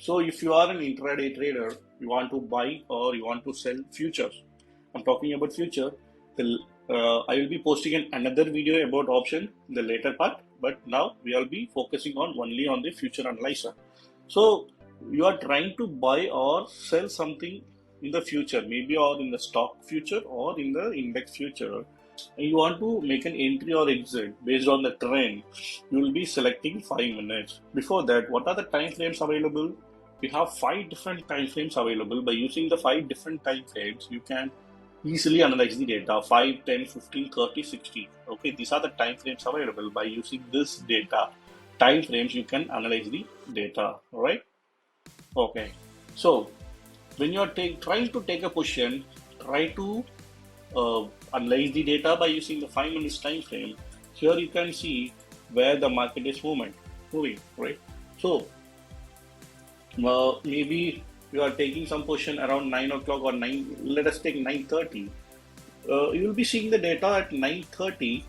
So if you are an intraday trader, you want to buy or you want to sell futures. I'm talking about future. I will be posting another video about option in the later part, but now we will be focusing on only on the future analyzer. So you are trying to buy or sell something in the future, maybe or in the stock future or in the index future. And you want to make an entry or exit based on the trend. You will be selecting 5 minutes. Before that, what are the time frames available? We have 5 different time frames available. By using the 5 different time frames, you can easily analyze the data 5, 10, 15, 30, 60. Okay, these are the time frames available. By using this data time frames, you can analyze the data. All right. Okay. So when you are trying to take a position, try to analyze the data by using the 5 minutes time frame. Here you can see where the market is moving, right? So maybe you are taking some position around 9 o'clock or 9, let us take 9:30. You will be seeing the data at 9:30.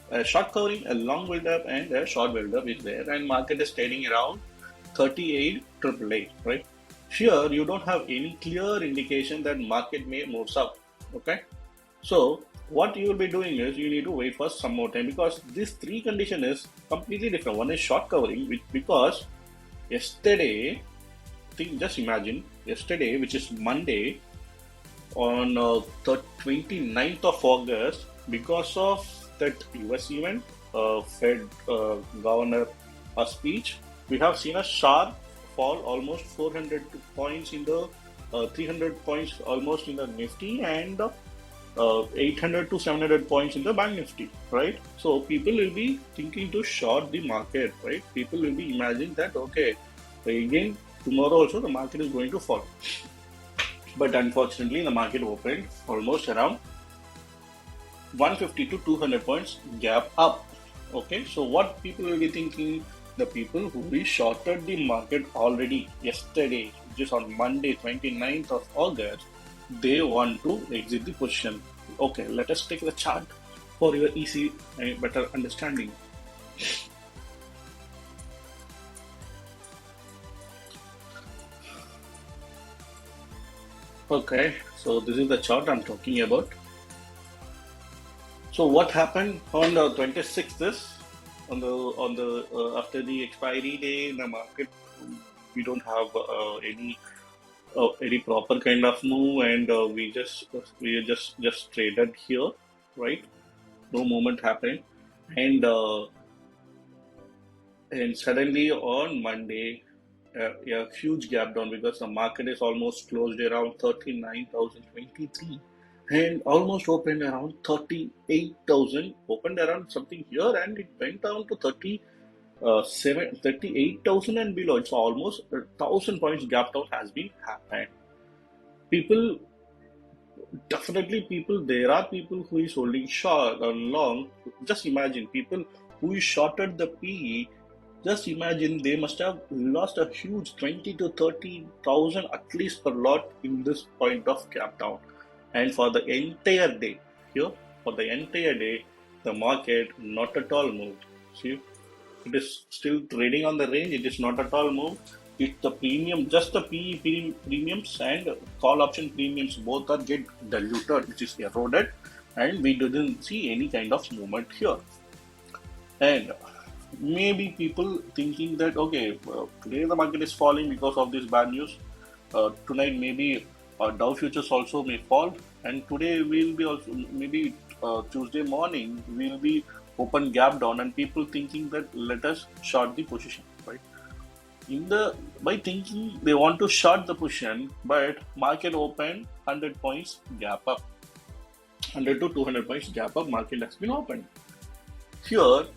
A short covering, a long build-up, and a short build-up is there, and market is trading around 38,888, right? Here you don't have any clear indication that market may move up. Okay, so what you will be doing is you need to wait for some more time, because this three condition is completely different. One is short covering, because yesterday, just imagine yesterday, which is Monday, on the 29th of August, because of that US event, Fed governor speech, we have seen a sharp fall, almost 400 points in the 300 points almost in the Nifty, and 800 to 700 points in the Bank Nifty, right? So people will be thinking to short the market, right? People will be imagining that, okay, again tomorrow also the market is going to fall. But unfortunately, the market opened almost around 150 to 200 points gap up. Okay, so what people will be thinking? The people who we shorted the market already yesterday, just on Monday 29th of August, they want to exit the position. Okay, let us take the chart for your easy and better understanding. Okay, so this is the chart I'm talking about. So what happened on the 26th is on the after the expiry day in the market, we don't have any proper kind of move, and we just traded here, right? No movement happened, and suddenly on Monday, a huge gap down, because the market is almost closed around 39,023 and almost opened around 38,000, opened around something here, and it went down to 38,000 and below. It's almost 1,000 points gap down has been happened. People, there are people who is holding short or long. Just imagine people who is shorted the PE. Just imagine they must have lost a huge 20 to 30,000 at least per lot in this point of gap down. And for the entire day, the market not at all moved. See, it is still trading on the range. It is not at all moved. It's the premium, just the PE premiums and call option premiums both are get diluted, which is eroded, and we didn't see any kind of movement here. And maybe people thinking that, okay, today the market is falling because of this bad news. Tonight maybe Dow futures also may fall, and today we'll be also maybe Tuesday morning we'll be open gap down, and people thinking that let us short the position, right? By thinking they want to short the position, but market opened 100 points gap up, 100 to 200 points gap up, market has been opened. Here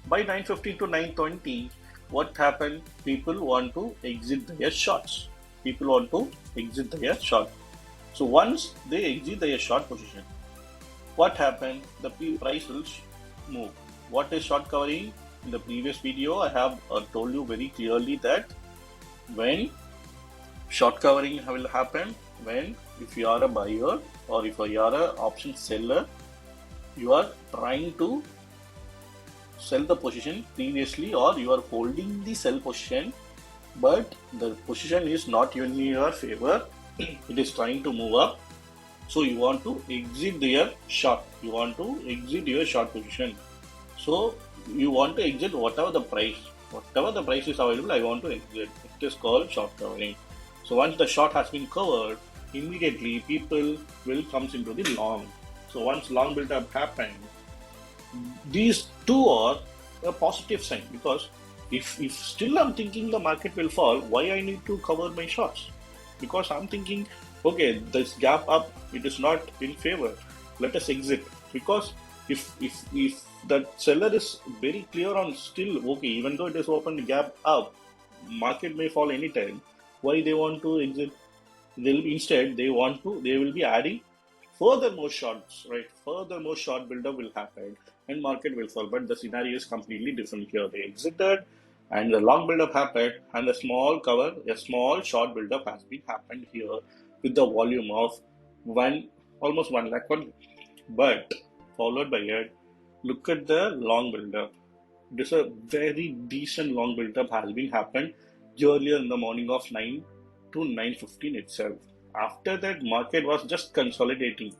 by 9:50 to 9:20, what happened? People want to exit their shorts. So once they exit their short position, what happened? The price will move. What is short covering? In the previous video, I have told you very clearly that when short covering will happen, when if you are a buyer or if you are an option seller, you are trying to sell the position previously, or you are holding the sell position but the position is not in your favor. It is trying to move up. So you want to exit your short. You want to exit your short position. So you want to exit whatever the price. Whatever the price is available, I want to exit. It is called short covering. So once the short has been covered, immediately people will comes into the long. So once long build up happens, these two are a positive sign, because if still I'm thinking the market will fall, why I need to cover my shorts? Because I'm thinking, okay, this gap up, it is not in favor. Let us exit. Because if the seller is very clear on still, okay, even though it is open gap up, market may fall anytime. Why they want to exit? They will be adding further more shorts, right? Further more short buildup will happen and market will fall. But the scenario is completely different here. They exited and the long buildup happened, and a small short buildup has been happened here with the volume of almost 1 lakh only. But followed by it, look at the long buildup. This a very decent long buildup has been happened earlier in the morning of 9 to 9:15 itself. After that, market was just consolidating.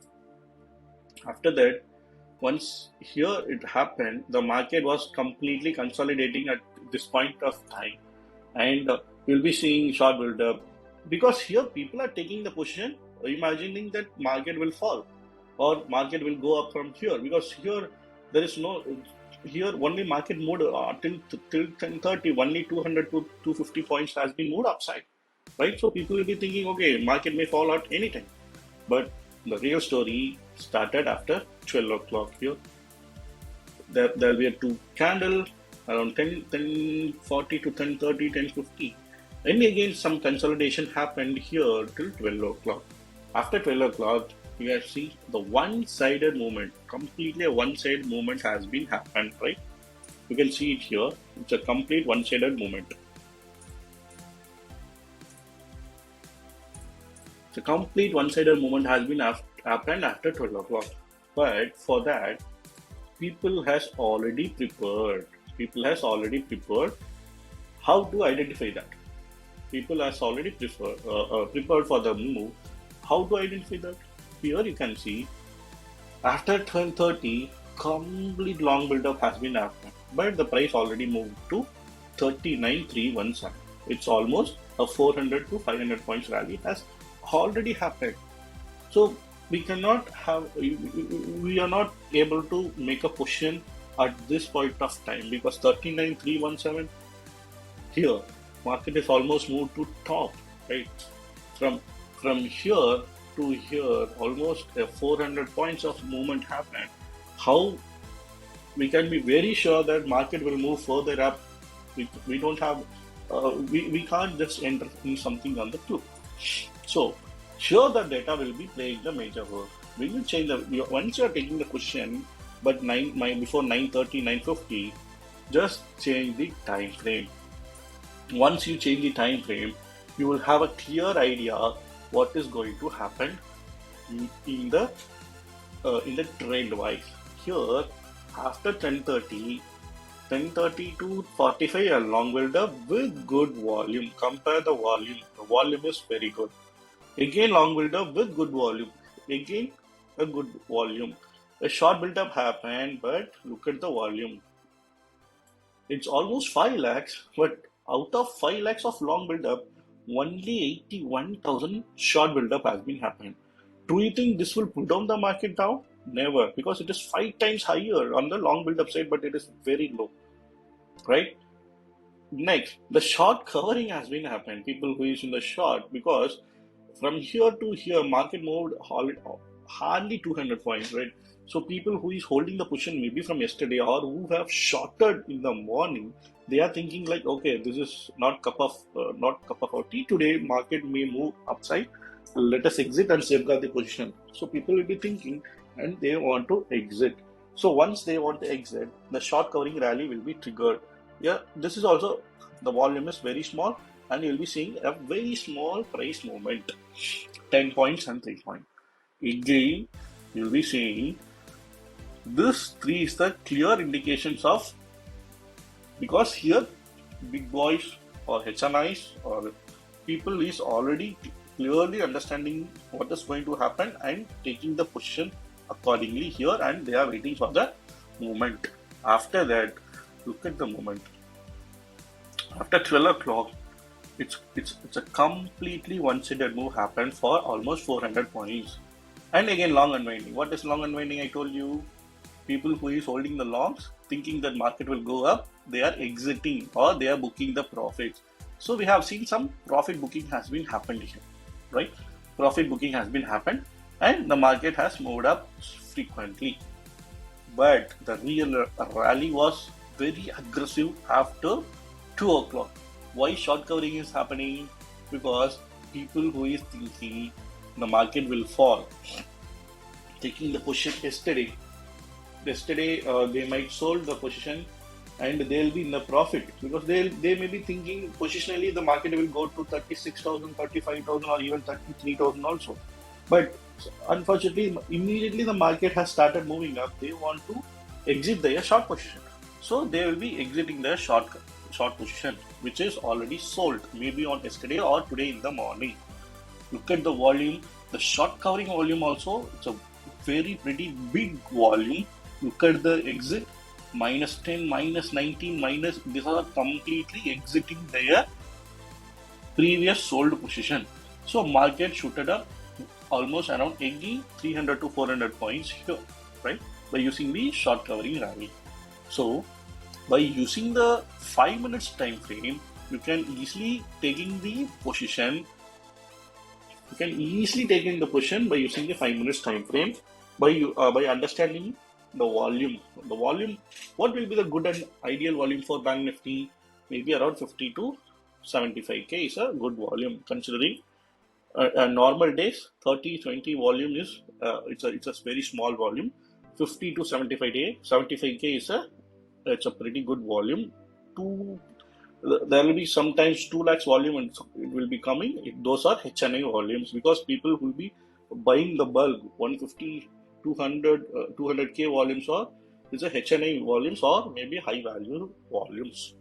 After that, once here it happened, the market was completely consolidating at this point of time, and we'll be seeing short build-up, because here people are taking the position, imagining that market will fall or market will go up from here, because here there is no here only market moved till 10:30, only 200 to 250 points has been moved upside, right? So people will be thinking, okay, market may fall at any time, but the real story started after 12 o'clock here. There'll be a two candle around 10:40 to 10:30, 10:50. And again, some consolidation happened here till 12 o'clock. After 12 o'clock, you guys see the one-sided movement, completely a one-sided movement has been happened, right? You can see it here. It's a complete one-sided movement. The complete one-sided movement has been happened after 12 o'clock. But for that, people has already prepared. People has already prepared. How to identify that? People has already prepared for the move. How to identify that? Here you can see after 12:30, complete long build-up has been happened, but the price already moved to 39,317. It's almost a 400 to 500 points rally has already happened. So we are not able to make a position at this point of time, because 39,317 here market is almost moved to top, right? From here to here, almost a 400 points of movement happened. How we can be very sure that market will move further up? We don't have we can't just enter in something on the fluke. So sure, the data will be playing the major role. We will change once you are taking the question, but before 9:30, 9:50, just change the time frame. Once you change the time frame, you will have a clear idea what is going to happen in the trend wise. Here, after 10:30 to 45, a long build up with good volume. Compare the volume. The volume is very good. Again, long build up with good volume. Again, a good volume. A short build up happened, but look at the volume. It's almost 5 lakhs, but out of 5 lakhs of long build up, only 81,000 short build up has been happening. Do you think this will pull down the market down? Never, because it is 5 times higher on the long build up side, but it is very low, right? Next, the short covering has been happening. People who is in the short, because from here to here, market moved hardly 200 points, right? So people who is holding the position maybe from yesterday, or who have shorted in the morning, they are thinking like, okay, this is not cup of tea today. Market may move upside. Let us exit and safeguard the position. So people will be thinking, and they want to exit. So once they want to exit, the short covering rally will be triggered. Yeah, this is also, the volume is very small, and you'll be seeing a very small price movement, 10 points and 3 points. Again, you'll be seeing this 3 is the clear indications of, because here big boys or HNIs or people is already clearly understanding what is going to happen and taking the position accordingly here, and they are waiting for the moment. After that, look at the moment. After 12 o'clock, it's a completely one-sided move happened for almost 400 points. And again, long unwinding. What is long unwinding? I told you, people who is holding the longs, thinking that market will go up, they are exiting or they are booking the profits. So we have seen some profit booking has been happened here, right? Profit booking has been happened, and the market has moved up frequently. But the real rally was very aggressive after 2 o'clock. Why short covering is happening? Because people who is thinking the market will fall, taking the position yesterday, they might sold the position and they'll be in the profit, because they may be thinking positionally the market will go to 36,000, 35,000, or even 33,000 also. But unfortunately, immediately the market has started moving up, they want to exit their short position. So they will be exiting their short position, which is already sold, maybe on yesterday or today in the morning. Look at the volume, the short covering volume also, it's a pretty big volume. Look at the exit, minus 10, minus 19, these are completely exiting their previous sold position. So market shooted up almost around 300 to 400 points here, right? By using the short covering rally. So by using the 5 minutes time frame, you can easily taking the position. You can easily take in the position by using the 5 minutes time frame, by understanding the volume. The volume, what will be the good and ideal volume for Bank Nifty? Maybe around 50 to 75k is a good volume, considering normal days 30-20 volume is it's a very small volume. 50 to 75k is it's a pretty good volume. There will be sometimes 2 lakhs volume and it will be coming. Those are HNI volumes, because people will be buying the bulk 150, 200k volumes, or is a HNI volumes, or maybe high value volumes.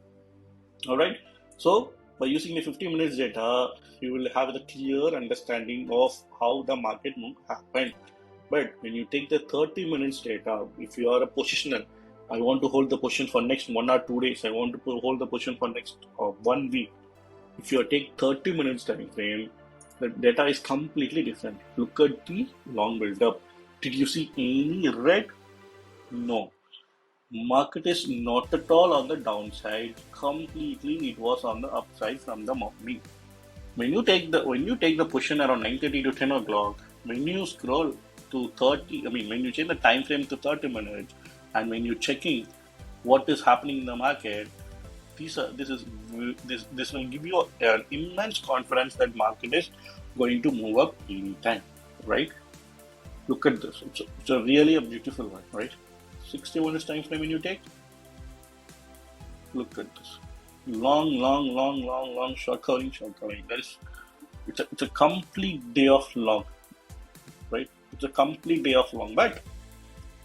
Alright, so by using the 50 minutes data, you will have the clear understanding of how the market move happened. But when you take the 30 minutes data, if you are a positioner, I want to hold the position for next 1 or 2 days, I want to hold the position for next 1 week. If you take 30 minutes time frame, the data is completely different. Look at the long build up. Did you see any red? No. Market is not at all on the downside. Completely, it was on the upside from the morning. When you take the position around 9:30 to 10 o'clock, when you scroll to 30, when you change the time frame to 30 minutes, and when you're checking what is happening in the market, this will give you an immense confidence that market is going to move up anytime, right? Look at this. It's a really a beautiful one, right? 60 minutes time frame when you take. Look at this. Long short covering. It's a complete day of long, right? It's a complete day of long. But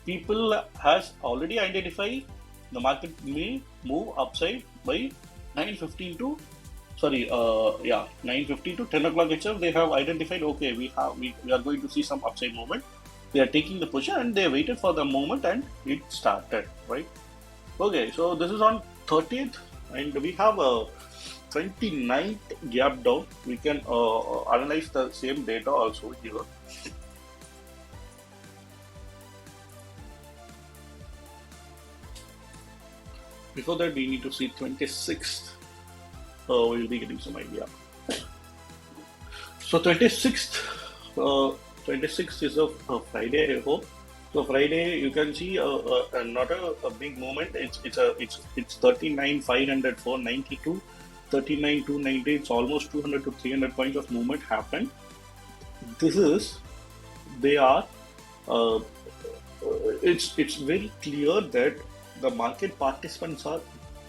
people has already identified the market may move upside by 9:15 to 9:50 to 10 o'clock itself. They have identified, okay, we are going to see some upside movement. They are taking the position and they waited for the moment and it started, right? Okay, so this is on 30th and we have a 29th gap down. We can analyze the same data also here. Before that, we need to see 26th. We'll be getting some idea. So 26th is a Friday, I hope. So Friday, you can see not a big movement. It's 39,500, 492, 39,290. It's almost 200 to 300 points of movement happened. It's very clear that the market participants are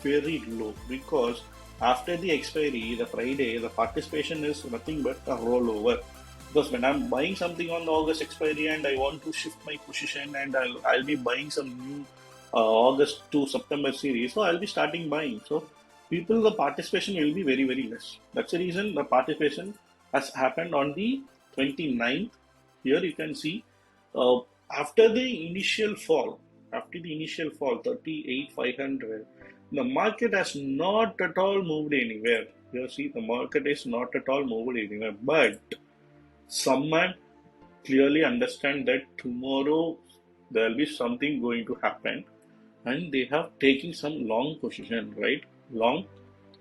very low, because after the expiry, the Friday, the participation is nothing but a rollover. Because when I'm buying something on the August expiry and I want to shift my position and I'll be buying some new August to September series, so I'll be starting buying. So people, the participation will be very, very less. That's the reason the participation has happened on the 29th. Here you can see uh, after the initial fall, 38,500, the market has not at all moved anywhere. You see, the market is not at all moved anywhere. But someone clearly understand that tomorrow there will be something going to happen, and they have taken some long position, right? Long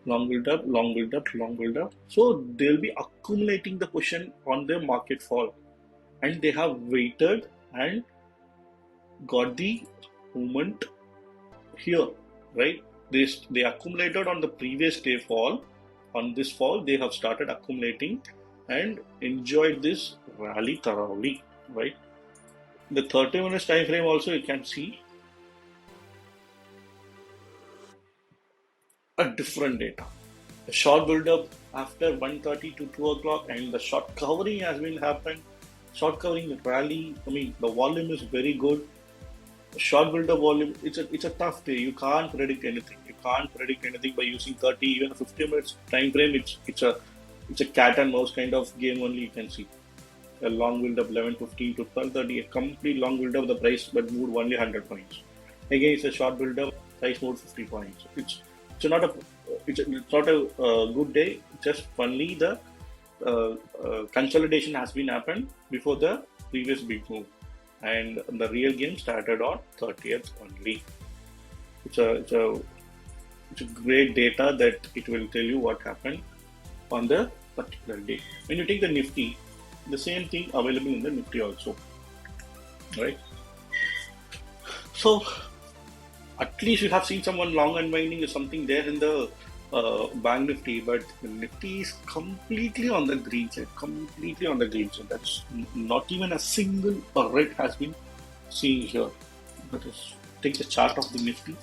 build up, long build up, long build up. So they'll be accumulating the position on the market fall, and they have waited and got the movement here, right? They accumulated on the previous day fall. On this fall, they have started accumulating and enjoyed this rally thoroughly, right? The 30 minutes time frame also you can see a different data. The short build up after 1:30 to 2 o'clock, and the short covering has been happened. Short covering rally, I mean, the volume is very good. Short build up volume, it's a tough day. You can't predict anything. You can't predict anything by using 30, even 50 minutes time frame. It's a cat and mouse kind of game only. You can see a long build up 11:15 to 12:30, a complete long build up the price, but moved only 100 points. Again, it's a short build up, price moved 50 points. It's not a it's not a good day. Just only the consolidation has been happened before the previous big move, and the real game started on 30th only. It's a great data that it will tell you what happened on the particular day. When you take the Nifty, the same thing available in the Nifty also, right? So at least you have seen someone long unwinding is something there in the bank Nifty, but the Nifty is completely on the green side, completely on the green side. That's not even a single red has been seen here. Let us take the chart of the Nifty.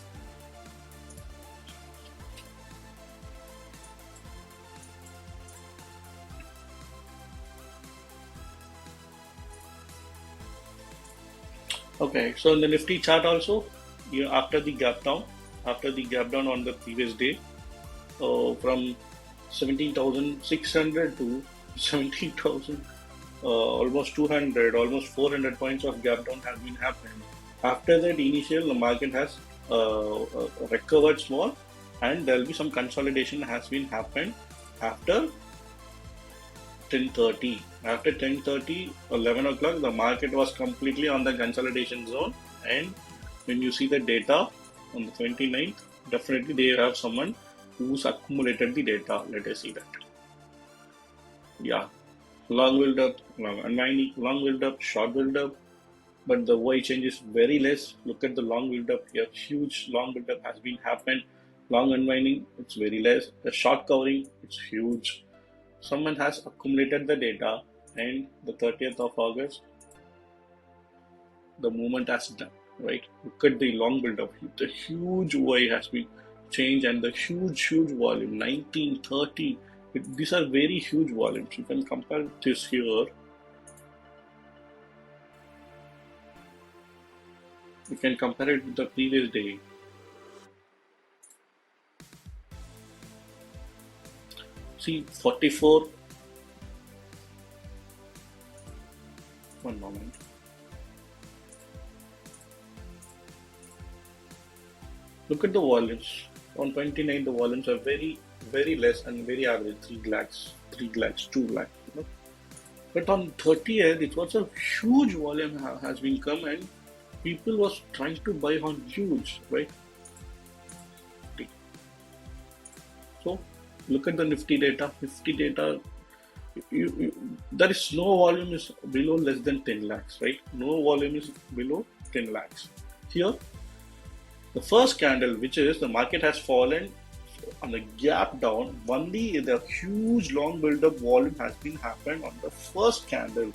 Okay, so in the Nifty chart also, after the gap down, on the previous day, from 17,600 to 17,000, almost 200, almost 400 points of gap down has been happened. After that initial, the market has recovered small, and there will be some consolidation has been happened after 10:30. After 10:30, 11 o'clock, the market was completely on the consolidation zone. And when you see the data on the 29th, definitely they have someone who's accumulated the data. Let us see that. Yeah, long build up, long unwinding, long build up, short build up, but the Y change is very less. Look at the long build up here. Huge long build up has been happened. Long unwinding, it's very less. The short covering, it's huge. Someone has accumulated the data, and the 30th of August, the movement has done, right? Look at the long build up. The huge Y has been changed, and the huge volume, 1930. These are very huge volumes. You can compare this here. You can compare it with the previous day. See, 44. One moment. Look at the volumes. On 29, the volumes are very, very less and very average. 3 lakhs, 2 lakhs. But on 30th, it was a huge volume has been come, and people was trying to buy on huge, right? So look at the Nifty data. There is no volume is below less than 10 lakhs, right? No volume is below 10 lakhs. Here, the first candle, which is the market has fallen on the gap down, only the huge long build-up volume has been happened on the first candle,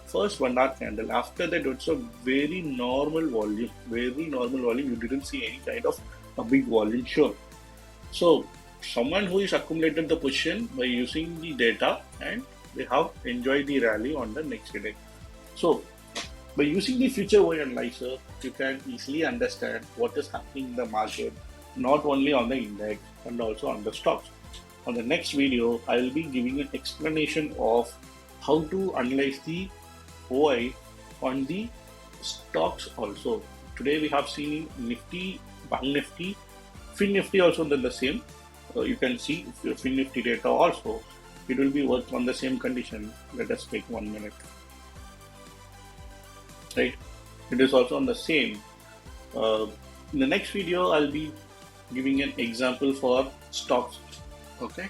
first 1 hour candle. After that, it's a very normal volume, You didn't see any kind of a big volume here. So someone who is accumulated the position by using the data, and they have enjoyed the rally on the next day. So by using the Future OI Analyser, you can easily understand what is happening in the market, not only on the index and also on the stocks. On the next video, I will be giving an explanation of how to analyze the OI on the stocks also. Today we have seen Nifty, Bank Nifty, Fin Nifty also done the same. You can see Fin Nifty data also. It will be worked on the same condition. Let us take 1 minute. Right? It is also on the same. In the next video, I'll be giving an example for stocks. Okay.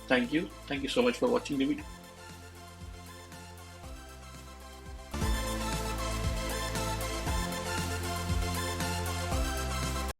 Thank you. Thank you so much for watching the video.